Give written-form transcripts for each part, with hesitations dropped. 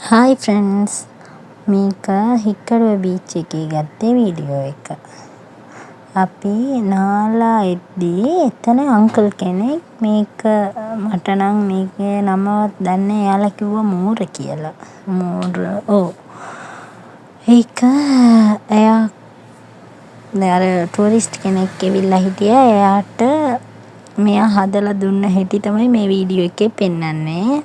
Hi friends, මේක Hikkaduwa beach එකේ ගත්තේ වීඩියෝ එක. අපි නාලා එද්දී එතන අංකල් කෙනෙක් මේක මට නම් මේකේ නමවත් දන්නේ නැහැ. එයාලා කිව්වා මෝර කියලා. මෝර ඔව්. ඒක එයා අර ටූරිස්ට් කෙනෙක් ඇවිල්ලා හිටියා. එයාට මෙයා හදලා දුන්න හැටි තමයි මේ වීඩියෝ එකේ පෙන්නන්නේ.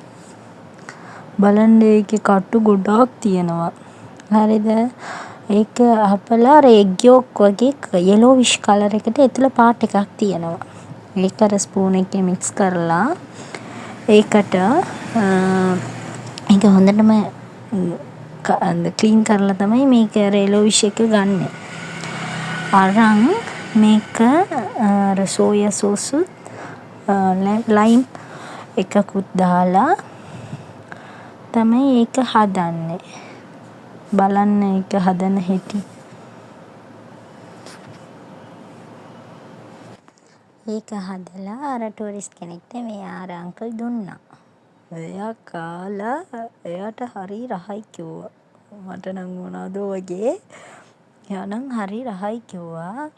බලන්න ඒකේ කටු ගොඩාක් තියෙනවා. හරිද? ඒක හපලා අර එග් යෝක් වගේ යෙලෝවිෂ් කලර් එකට ඇතුළ පාට් එකක් තියෙනවා. ඒක අර ස්පූන් එකේ මික්ස් කරලා ඒකට ඒක හොඳටම ක්ලීන් කරලා තමයි මේක අර යෙලෝවිෂ් එක ගන්නෙ. අරන් මේක අර සෝයා සෝසුත් ලයිම් එකකුත් දාලා තමයි ඒක හදන්නේ. බලන්න ඒක හදන හැටි. ඒක හදලා අර ටූරිස්ට් කෙනෙක්ට මෙයා අර අංකල් දුන්නා. එයා කාලා එයාට හරි රහයි කිව්වා. මට නම් මොනවදෝ වගේ. එයා නම් හරි රහයි කිව්වා.